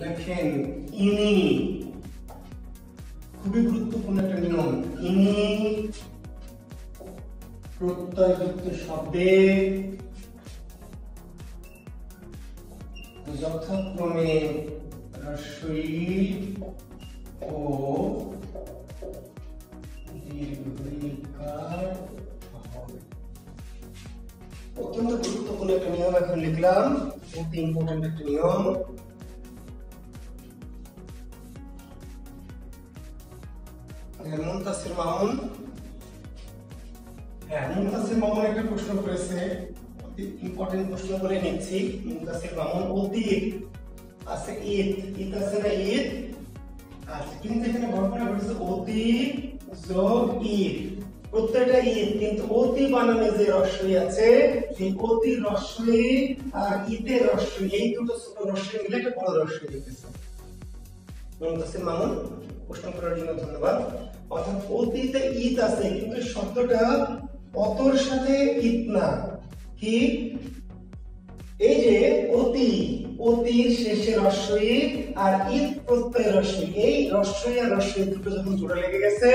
দেখেন ইনি খুবই গুরুত্বপূর্ণ একটা নিয়ম। ইনি প্রত্যয়যুক্ত শব্দে যথাক্রমে হ্রস্বই ও দীর্ঘইকার হবে। অত্যন্ত গুরুত্বপূর্ণ একটা নিয়ম এখন লিখলাম, অতি ইম্পর্টেন্ট একটা নিয়ম। মুনতাসির মামুন, মুনতাসির মামুন একটা প্রশ্ন করেছে, অতি ইম্পর্টেন্ট প্রশ্ন বলে নিচ্ছি। মুনতাসির মামুন অতীত আছে, ঈদ আছে না, ঈদ আছে, কিন্তু এখানে ঘটনা ঘটেছে অতীত যোগ ঈদ, প্রত্যেকটা ঈদ, কিন্তু অতি বানানে যে রস্বই আছে সেই অতি রস্বই আর ঈদের রস্বই, এই দুটো ছোট রস্বই মিলে একটা বড় রস্বই লিখেছে। মুনতাসির মামুন প্রশ্ন করার জন্য ধন্যবাদ। অর্থাৎ অতীতে ঈদ আছে, কিন্তু শব্দটা অতর সাথে ঈদ না, কি এই যে অতি, অতির শেষে রস্বই আর ঈদ প্রত্যয় রস্বই, এই রস্বই আর রস্বই দুটো যখন জোড়া লেগে গেছে,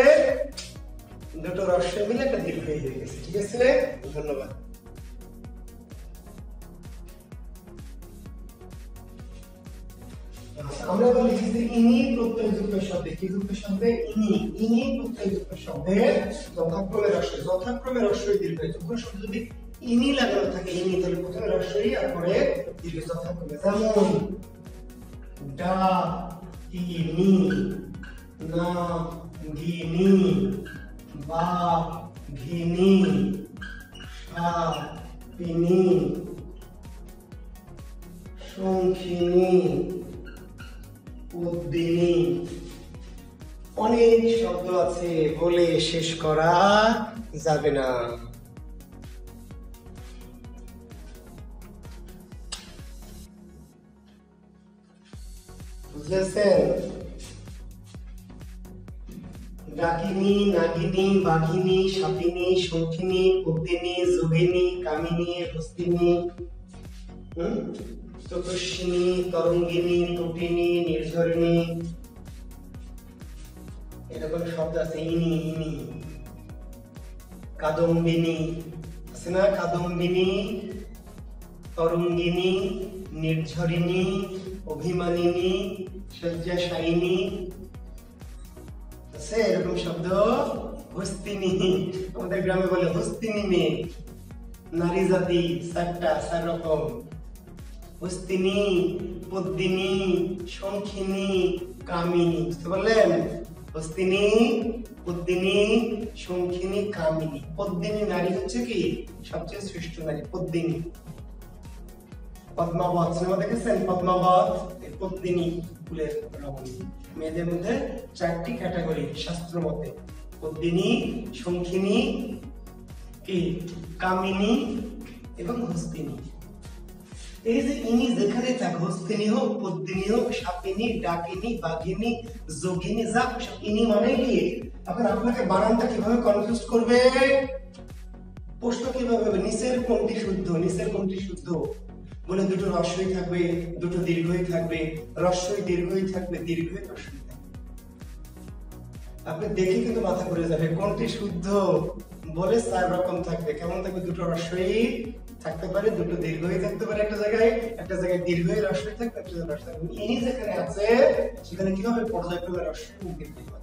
দুটো রস্বই মিলে একটা দীর্ঘ হয়ে গেছে। ঠিক আছে, ধন্যবাদ। আমরা এবার লিখেছি ইনি প্রত্যয়যুক্ত শব্দে, কি যুক্ত শব্দে, ইনি, ইনি প্রত্যয়যুক্ত শব্দে যথাক্রমে রস্বই, যথাক্রমে রস্বই দীর্ঘ। যখন শব্দ যদি ইনি লাগানো থাকে, ইনি, তাহলে প্রথমে রস্বই আর পরে দীর্ঘ যথাক্রমে। যেমন ডা ইনি, না গিনি, বা ঘিনি, সা পিনি, শঙ্খিনী, উদ্দিনী। অনেক শব্দ আছে, বলে শেষ করা যাবে না। বুঝেছেন? ডাকিনী, নাগিনী, বাঘিনী, সাপিনী, শঙ্খিনী, উদ্দিনী, যোগিনী, কামিনী, হস্তিনী, চতুষ্ষিনী, তরঙ্গিনী, তটিনী, নির্ঝরিণী, এরকম শব্দ আছে। ইনি, ইনি, কাদম্বিনী আছে না, কাদম্বিনী, তরঙ্গিনী, নির্ঝরিণী, অভিমানিনী, শয্যাশায়িনী আছে এরকম শব্দ। হস্তিনী, আমাদের গ্রামে বলে হস্তিনী মেয়ে, নারী জাতি, চার রকম। হস্তিনী, পদ্মিনী, শঙ্খিনী, কামিনী। বুঝতে পারলেন? হস্তিনী, পদ্মিনী, শঙ্খিনী, কামিনী। পদ্মিনী নারী হচ্ছে কি সবচেয়ে শ্রেষ্ঠ নারী, পদ্মিনী। পদ্মাবত সিনেমা দেখেছেন? পদ্মাবত পদ্মিনী ফুলের রমণী। মেয়েদের মধ্যে 4টি ক্যাটাগরি শাস্ত্র মতে, পদ্মিনী, শঙ্খিনী, কি কামিনী এবং হস্তিনী। এই যে ইনি যেখানে থাক, হস্তিনী হোক, পদ্মিনী হোক, সাপিনী, ডাকিনী, বাঘিনী, যোগিনী, যা ইনি মানে কি, এখন আপনাকে বানানটা কিভাবে কনফিউজ করবে, প্রশ্ন কিভাবে হবে, নিচের কোনটি শুদ্ধ, নিচের কোনটি শুদ্ধ বলে দুটো রস্বই থাকবে, দুটো দীর্ঘই থাকবে, রস্বই দীর্ঘই থাকবে, দীর্ঘই রস্বই থাকবে। আপনি দেখে কিন্তু মাথা ঘুরে যাবে কোনটি শুদ্ধ বলে 4 রকম থাকবে। কেমন থাকবে? দুটো রস্বই থাকতে পারে, দুটো দীর্ঘই থাকতে পারে, একটা জায়গায় দীর্ঘই রস্বই থাকবে, একটা জায়গায় রস্বই থাকবে। ইনি যেখানে আছে সেখানে কিভাবে পর্যায়ক্রমে রস্বই দীর্ঘ হবে।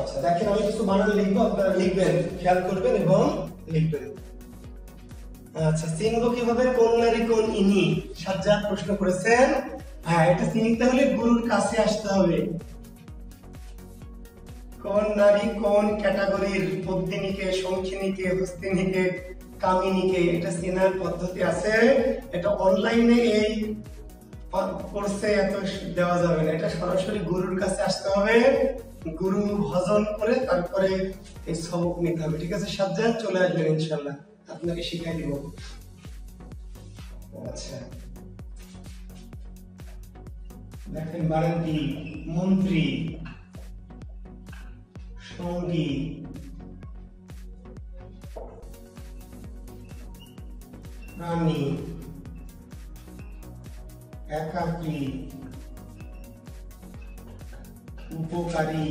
আচ্ছা দেখেন, আমি কিছু বানান লিখবো, আপনারা লিখবেন, খেয়াল করবেন এবং লিখবেন। আচ্ছা, চিনবো কিভাবে কোন নারী কোন ইনি? সাজ্জাদ প্রশ্ন করেছেন। হ্যাঁ, এটা চিনতে হলে গুরুর কাছে আসতে হবে। কোন নারী কোন ক্যাটাগরির, পদ্মিনীকে, শঙ্খিনীকে, হস্তিনীকে, কামিনীকে, এটা চেনার পদ্ধতি আছে। এটা অনলাইনে এই কোর্সে এত দেওয়া যাবে না, এটা সরাসরি গুরুর কাছে আসতে হবে, গুরু ভজন করে তারপরে এই সবক নিতে হবে। ঠিক আছে সাজ্জাদ, চলে আসবেন ইনশাআল্লাহ, আপনাকে শিখাই দিব। আচ্ছা দেখেন বানানটি, মন্ত্রী, সঙ্গী, প্রাণী, একাকী, উপকারী,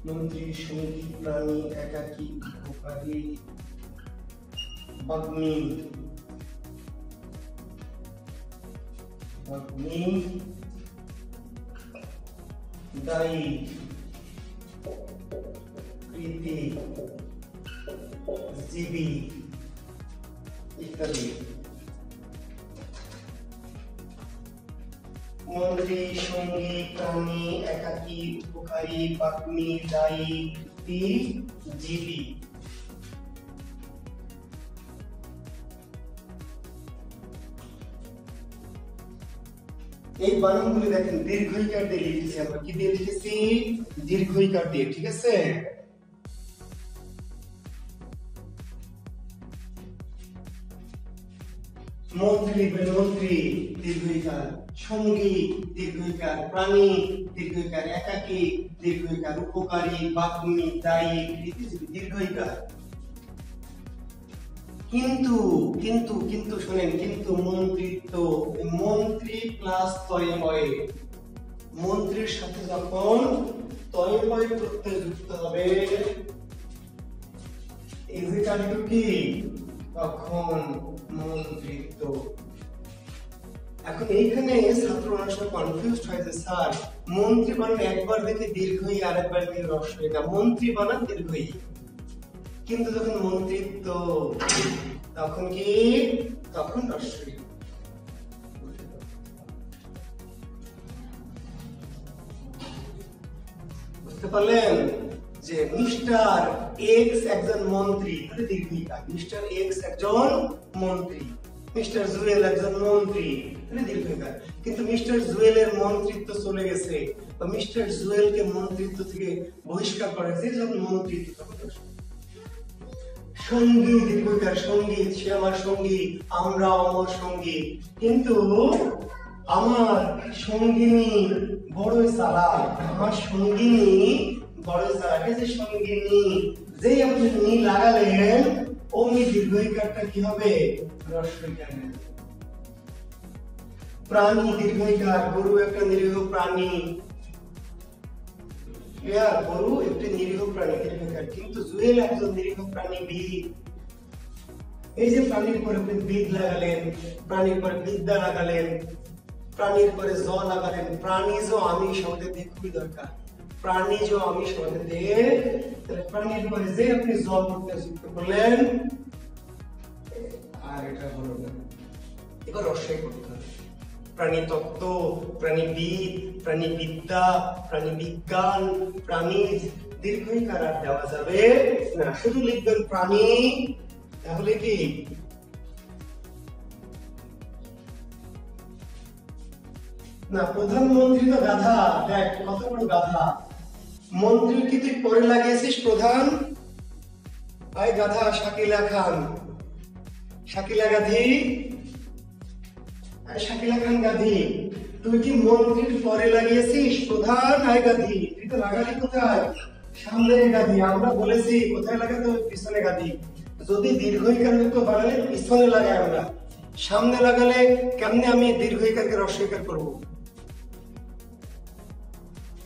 মন্ত্রী, সঙ্গী, প্রাণী, একাকী, উপকারী, ভগ্নী, দায়ী, কৃতি, জীবী ইত্যাদি। মন্ত্রী, সঙ্গী, প্রাণী, একাকী, উপকারী, ভগ্নী, দায়ী, কৃতি, জীবী। এই বানানগুলি দেখেন দীর্ঘইকার দিয়ে লিখেছি আমরা। কি দিয়ে লিখেছি? দীর্ঘইকার দিয়ে, ঠিক আছে? মন্ত্রী লিখবেন মন্ত্রী দীর্ঘইকার, সঙ্গী দীর্ঘইকার, প্রাণী দীর্ঘইকার, একাকী দীর্ঘইকার, উপকারী, ভগ্নী, দায়ী, কৃতি, দীর্ঘইকার। কিন্তু কিন্তু কিন্তু শুনেন, কিন্তু মন্ত্রিত্ব, মন্ত্রী প্লাস তয় হয়, মন্ত্রীর সাথে যখন তয় হয় প্রত্যয় যুক্ত হবে ইজিকাল টু কি? তখন মন্ত্রিত্ব। এখন এইখানে ছাত্র মানুষ কনফিউজড হয় যে স্যার মন্ত্রী বানান একবার দেখে দীর্ঘই আর একবার দেখে হ্রস্বই, না মন্ত্রী বানান দীর্ঘই, কিন্তু যখন মন্ত্রিত্ব তখন কি? তখন হ্রস্বই। বুঝতে পারলেন যে মিস্টার এক্স একজন মন্ত্রী, তাহলে দীর্ঘইকার। মিস্টার এক্স একজন মন্ত্রী, মিস্টার জুয়েল একজন মন্ত্রী, তাহলে দীর্ঘইকার। কিন্তু মিস্টার জুয়েলের মন্ত্রিত্ব চলে গেছে বা মিস্টার জুয়েলকে মন্ত্রিত্ব থেকে বহিষ্কার করা হয়েছে, যখন মন্ত্রিত্ব তখন হ্রস্বই। সঙ্গী দীর্ঘইকার, সঙ্গীত, সে আমার সঙ্গী, আমরা আমার সঙ্গী, কিন্তু আমার সঙ্গিনী বড়ই চালাক, আমার সঙ্গিনী বড়ই চালাক। এই যে সঙ্গিনী, যেই আপনি নি লাগালেন অমনি দীর্ঘইকারটা কি হবে? হ্রস্বইকার। প্রাণী দীর্ঘইকার, গরু একটা নিরীহ প্রাণী, গরু একটি নিরীহ প্রাণী, দীর্ঘইকার। কিন্তু জুয়েল একজন নিরীহ প্রাণী, বিদ। এই যে প্রাণীর পরে আপনি বিদ লাগালেন, প্রাণীর পরে বিদ্যা লাগালেন, প্রাণীর পরে জ লাগালেন, প্রাণীজ আমি শব্দের দিয়ে খুবই দরকার, প্রাণীজ আমি শব্দের দিয়ে, তাহলে প্রাণীর পরে যে আপনি জ করতে যুক্ত করলেন আর এটা হলো না, এবার হ্রস্বই করতে হবে। প্রাণী তত্ত্ব, প্রাণীবিদ, প্রাণী বিদ্যা, প্রাণী বিজ্ঞান, প্রাণীজ, দীর্ঘইকার আর দেওয়া যাবে না, শুধু লিখবেন প্রাণী। তাহলে কি? না, প্রধানমন্ত্রী তো গাধা, দেখ কত বড় গাধা। মন্ত্রী কি তুই পরে লাগিয়েছিস প্রধান? আই গাধা, শাকিলা খান, শাকিলা গাধি, শাকিলা খান গাধি। তুই কি মন্ত্রীর পরে লাগিয়েছিস প্রধান? আই গাধি। তুই তো লাগালি কোথায়? সামনে গাধি। আমরা বলেছি কোথায় লাগাতে হবে? পিছনে গাধি। যদি দীর্ঘইকার যুক্ত বানালে পিছনে লাগাই আমরা, সামনে লাগালে কেমনে আমি দীর্ঘইকারকে হ্রস্বইকার করবো?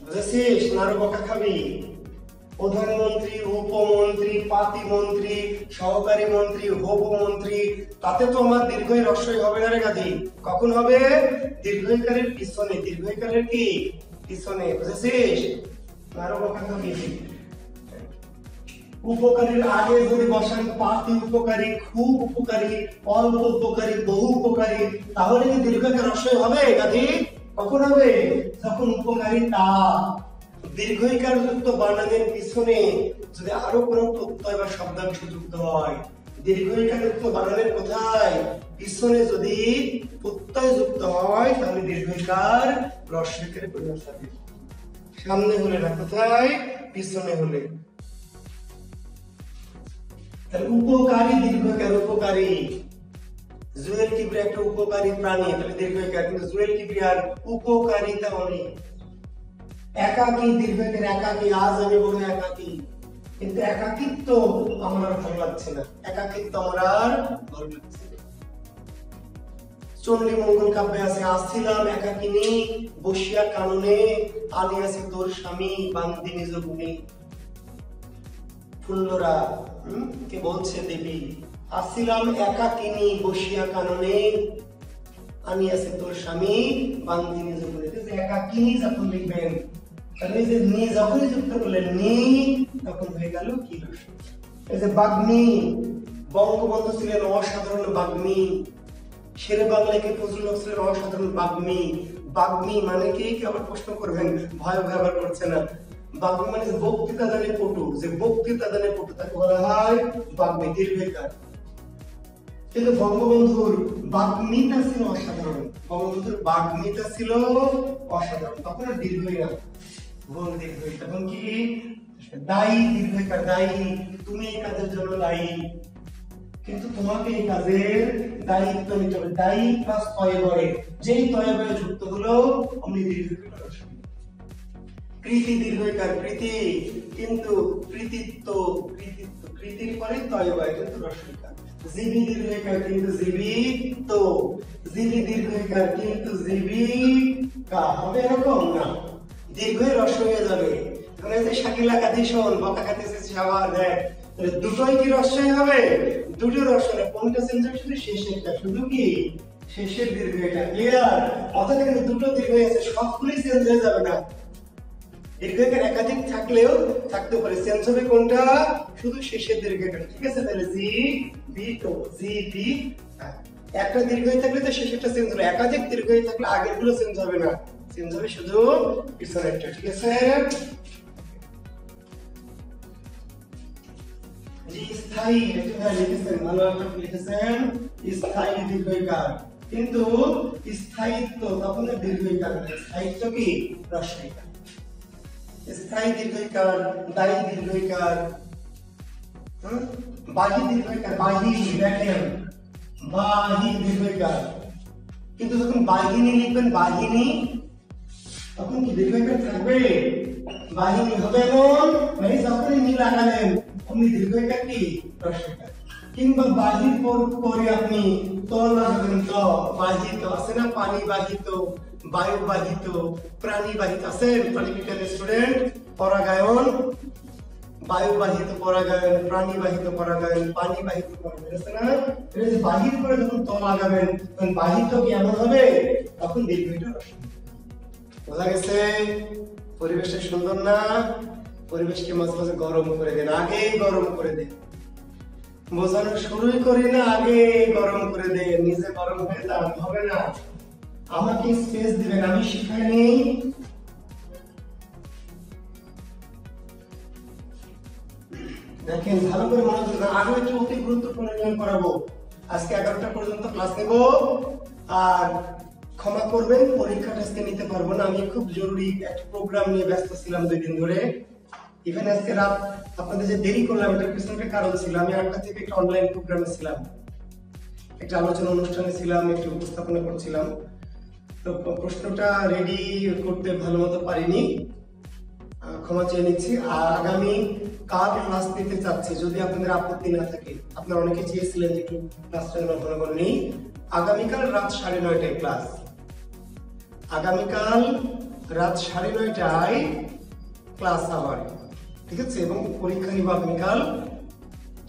বুঝেছিস? নারো বকা খাবি। প্রধানমন্ত্রী, উপমন্ত্রী, পাতিমন্ত্রী, সহকারী মন্ত্রী, হবু মন্ত্রী, তাতে তো আমার দীর্ঘই হ্রস্বই হবে না রে গাধি। কখন হবে? দীর্ঘইকারের পিছনে। দীর্ঘইকারের কি? পিছনে। বুঝেছিস? নারো বকা খাবি। উপকারীর আগে যদি বসান পাতি উপকারী, খুব উপকারী, অল্প উপকারী, বহু উপকারী, তাহলে কি দীর্ঘইকার হ্রস্বই হবে গাধি? কখন হবে? যখন উপকারিতা। দীর্ঘইকার যুক্ত বানানের পিছনে যদি আরো কোনো প্রত্যয় বা শব্দাংশ যুক্ত হয়, দীর্ঘইকার যুক্ত বানানের কোথায়? পিছনে যদি প্রত্যয় যুক্ত হয় তাহলে দীর্ঘইকার হ্রস্বইকারে পরিণত হবে। সামনে হলে না, কোথায়? পিছনে হলে। তাহলে উপকারী দীর্ঘইকার, উপকারী। জুয়েল কিবরিয়া একটা উপকারী প্রাণী, তাহলে দীর্ঘইকার, কিন্তু জুয়েল কিবরিয়ার উপকারিতা অনেক। একাকী দীর্ঘইকার, একাকী, আজ আমি বড় একাকী, কিন্তু একাকিত্ব আমার আর ভালো লাগছে না, একাকিত্ব আমার আর ভালো লাগছে না। চণ্ডী মঙ্গল কাব্যে আছে, আসছিলাম একাকিনী বসিয়া কাননে, আনিয়াছি তোর স্বামী বান্দি নিজ গুণে। ফুল্লরা কে বলছে দেবী, আসছিলাম একাকিনী বসিয়া কাননে, আনিয়াছি তোর স্বামী বান্দি নিজ গুণে। একাকিনী যখন লিখবেন, তাহলে যে নি যখনই যুক্ত করলেন নি, তখন হয়ে গেল কি রসই। এই যে বাগ্মী, বঙ্গবন্ধু ছিলেন অসাধারণ বাগ্মী, শেরে বাংলায় কে ফজলুল হক ছিলেন অসাধারণ বাগ্মী। বাগ্মী মানে কি, কি আবার প্রশ্ন করবেন, ভয় ব্যবহার করছে না। বাগ্মী মানে যে বক্তৃতা দানে পটু, যে বক্তৃতা দানে পটু তাকে বলা হয় বাগ্মী, দীর্ঘকার। কিন্তু বঙ্গবন্ধুর বাগ্মীটা ছিল অসাধারণ, বঙ্গবন্ধুর বাগ্মীটা ছিল অসাধারণ, তখন আর দীর্ঘই না, ভুল দীর্ঘই। তখন কি দায়ী, দীর্ঘকার, দায়ী, তুমি এই কাজের জন্য দায়ী, কিন্তু তোমাকে এই কাজের দায়িত্ব নিতে হবে। দায়ী প্লাস তয়বয়ে, যেই তয়বয়ে যুক্ত হলো অমনি দীর্ঘকার রসই। কৃতি দীর্ঘকার, কৃতি, কিন্তু কৃতিত্ব, কৃতিত্ব, কৃতির পরে তয়বয়ে কিন্তু রসইকার। জীবী দীর্ঘকার, কিন্তু জীবিত, জীবী দীর্ঘকার, কিন্তু জীবিকা হবে এরকম না, দীর্ঘই রস হয়ে যাবে। মানে যে শাকিলা কাঁদি শোন, বকা কাঁদিছে সাবার দেখ, দুটোই কি রসই হবে? দুটো রস হবে, কোনটা চেঞ্জ হবে? শুধু শেষেরটা, শুধু কি শেষের দীর্ঘটা। ক্লিয়ার? অর্থাৎ এখানে দুটো দীর্ঘ আছে, সবগুলোই চেঞ্জ হয়ে যাবে না। দীর্ঘকার একাধিক থাকলেও থাকতে পারে, চেঞ্জ হবে কোনটা? শুধু শেষের দীর্ঘটা। ঠিক আছে? তাহলে জি বি তো, জি বি, একটা দীর্ঘই থাকলে তো শেষেরটা চেঞ্জ হলো, একাধিক দীর্ঘই থাকলে আগের গুলো চেঞ্জ হবে না, চেঞ্জ হবে শুধু পিছনেরটা। ঠিক আছে? স্থায়ী, লিখেছেন, ভালো একটা লিখেছেন, স্থায়ী দীর্ঘইকার, কিন্তু স্থায়িত্ব তখন দীর্ঘইকার, স্থায়িত্ব কি রসইকার। স্থায়ী দীর্ঘইকার, দায়ী দীর্ঘইকার, বাহী দীর্ঘইকার, বাহী, দেখেন বাহী দীর্ঘইকার, কিন্তু যখন বাহিনী লিখবেন, বাহিনী, তখন কি দীর্ঘইকার থাকবে? বাহিনী হবে এমন, মানে যখনই নি লাগালেন অমনি দীর্ঘইকার কি রসইকার। কিংবা বাহির পরে আপনি ত লাগাবেন, ত বাহিত আছে না, পানি বাহিত, বায়ু বাহিত, প্রাণী বাহিত আছে, প্রাণী বিজ্ঞানের স্টুডেন্ট, পরাগায়ন, বায়ু বাহিত পরাগায়ন, প্রাণী বাহিত পরাগায়ন, পানি বাহিত পরাগায়ন আছে না। বাহির করে যখন ত লাগাবেন, তখন বাহিত কি এমন হবে, তখন দীর্ঘইটা রসই। বোঝা গেছে? পরিবেশটা সুন্দর না? পরিবেশকে মাঝে মাঝে গরম করে দেন, আগে গরম করে দেন, বোঝানো শুরুই করি না, আগে গরম করে দেন, নিজে গরম হয়ে যান, হবে না। আমাকে স্পেস দিবেন, আমি শিখাইনি। দেখেন ভালো করে মনোযোগ দেন, আরো একটু অতি গুরুত্বপূর্ণ নিয়ম করাবো। আজকে 11টা পর্যন্ত ক্লাস নেব, আর ক্ষমা করবেন পরীক্ষাটা আজকে নিতে পারবো না, আমি খুব জরুরি একটা প্রোগ্রাম নিয়ে ব্যস্ত ছিলাম 2 দিন ধরে। ইভেন আজকে রাত আপনাদের যে দেরি করলাম, এটার পিছনে একটা কারণ ছিল, আমি 8টা থেকে একটা অনলাইন প্রোগ্রামে ছিলাম, একটা আলোচনা অনুষ্ঠানে ছিলাম, একটু উপস্থাপনা করছিলাম, তো প্রশ্নটা রেডি করতে ভালো মতো পারিনি, ক্ষমা চেয়ে নিচ্ছি। আর আগামী কাল ক্লাস নিতে চাচ্ছি, যদি আপনাদের আপত্তি না থাকে। আপনারা অনেকে চেয়েছিলেন যে একটু ক্লাসটা ঘন নেই। আগামীকাল রাত 9:30টায় ক্লাস, আগামীকাল রাত 9:30টায় ক্লাস আবার, ঠিক আছে? এবং পরীক্ষা নিব আগামীকাল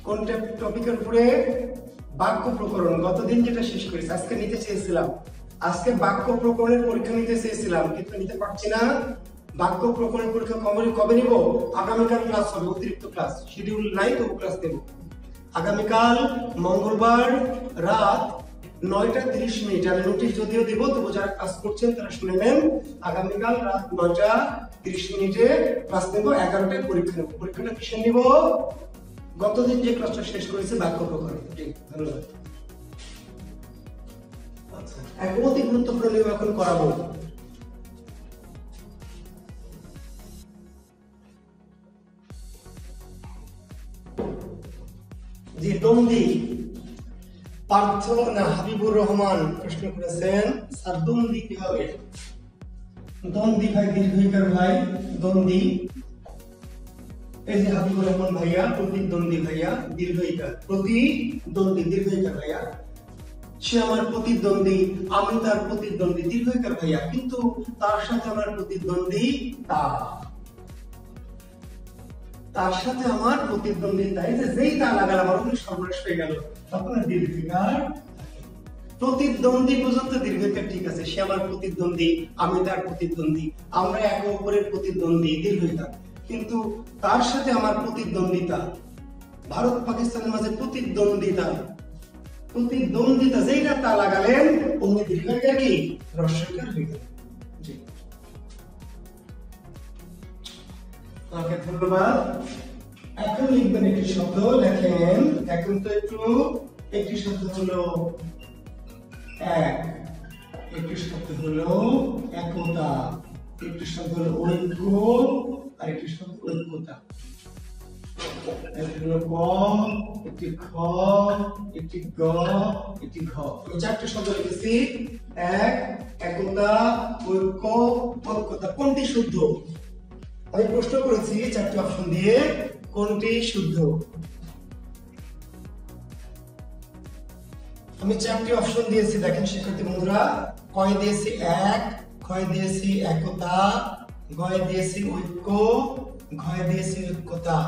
কোন টপিকের উপরে? বাক্য প্রকরণ। গতদিন যেটা শেষ করেছি, আজকে নিতে চেয়েছিলাম, আজকে বাক্য প্রকরণের পরীক্ষা নিতে চেয়েছিলাম, কিন্তু নিতে পারছি না। বাক্য প্রকরণের পরীক্ষা কবে নিব? আগামীকাল ক্লাস হবে, অতিরিক্ত ক্লাস, শিডিউল নাই, তবু ক্লাস দেব। আগামীকাল মঙ্গলবার রাত 9:30। আমি নোটিশ যদিও দিব, তবু যারা ক্লাস করছেন তারা শুনে নেন। আগামীকাল রাত 9:30 ক্লাস নেব, 11টায় পরীক্ষা নেব। পরীক্ষাটা কিসে নিব? গতদিন যে ক্লাসটা শেষ করেছে বাক্য প্রকরণ। ধন্যবাদ। আচ্ছা, এক অতি গুরুত্বপূর্ণ নিয়ম এখন করাবো। জি, দ্বন্দ্বী পার্থ না হাবিবুর রহমান প্রশ্ন করেছেন, স্যার দ্বন্দ্বী কি হবে? দ্বন্দ্বী ভাই দীর্ঘইকার ভাই, দ্বন্দ্বী। এই যে হাবিবুর রহমান ভাইয়া প্রতিদ্বন্দ্বী ভাইয়া দীর্ঘইকার, প্রতিদ্বন্দ্বী দীর্ঘইকার ভাইয়া, সে আমার প্রতিদ্বন্দ্বী, আমি তার প্রতিদ্বন্দ্বী দীর্ঘইকার ভাইয়া, কিন্তু তার সাথে আমার প্রতিদ্বন্দ্বী তার সাথে আমার প্রতিদ্বন্দ্বিতা, এই যে যেই তা লাগালাম আমার ওখানে সর্বনাশ হয়ে গেল, তখন দীর্ঘইকার। প্রতিদ্বন্দ্বী পর্যন্ত দীর্ঘইকার ঠিক আছে, সে আমার প্রতিদ্বন্দ্বী, আমি তার প্রতিদ্বন্দ্বী, আমরা একে অপরের প্রতিদ্বন্দ্বী দীর্ঘইকার, কিন্তু তার সাথে আমার প্রতিদ্বন্দ্বিতা, ভারত পাকিস্তানের মাঝে প্রতিদ্বন্দ্বিতা যেইটা তা লাগালেন অমনি দীর্ঘইকার কি হ্রস্বইকার হয়ে গেল। জি, ওকে, ধন্যবাদ। এখন লিখবেন একটি শব্দ, লেখেন এখন তো একটি শব্দ হলো এক, একটি শব্দ হলো একতা, একটি শব্দ হলো ঐক্য, আর একটি শব্দ ঐক্যতা। একটি হলো ক, একটি খ, একটি গ, একটি ঘ। আমি চারটি শব্দ লিখেছি, এক, একতা, ঐক্য, ঐক্যতা। কোনটি শুদ্ধ? আমি প্রশ্ন করেছি চারটি অপশন দিয়ে, কোনটি শুদ্ধ? আমি চারটি অপশন দিয়েছি, দেখেন শিক্ষার্থী বন্ধুরা। কয় দিয়েছি এক, ক্ষয় দিয়েছি একতা, গয় দিয়েছি ঐক্য, ঘয় দিয়েছি ঐক্যতা।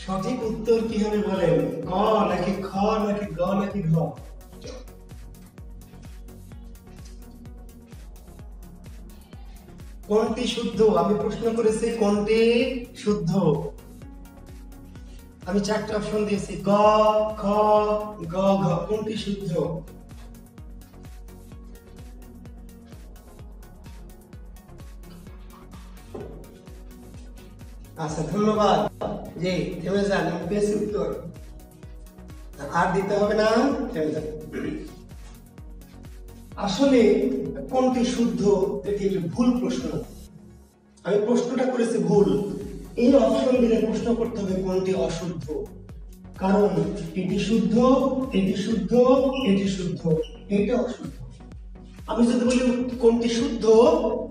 সঠিক উত্তর কি হবে বলেন? ক নাকি খ নাকি গ নাকি ঘ? কোনটি শুদ্ধ? আমি প্রশ্ন করেছি কোনটি শুদ্ধ। আমি চারটি অপশন দিয়েছি, গ, খ, গ, ঘ। কোনটি শুদ্ধ? আচ্ছা, ধন্যবাদ। জি, থেমে যান, আমি পেয়েছি উত্তর, আর দিতে হবে না, থেমে যান। আসলে কোনটি শুদ্ধ এটি একটি ভুল প্রশ্ন। আমি প্রশ্নটা করেছি ভুল, এই অপশন দিলে প্রশ্ন করতে হবে কোনটি অশুদ্ধ, কারণ এটি শুদ্ধ, এটি শুদ্ধ, এটি শুদ্ধ, এটা অশুদ্ধ। আমি যদি বলি কোনটি শুদ্ধ,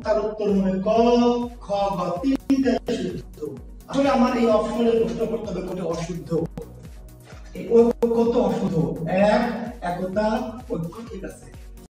তার উত্তর হবে ক, খ, গ, তিনটাই শুদ্ধ। আসলে আমার এই অপশনে প্রশ্ন করতে হবে কোনটি অশুদ্ধ। এই ঐক্য তো অশুদ্ধ, এক, একতা, ঐক্য ঠিক আছে।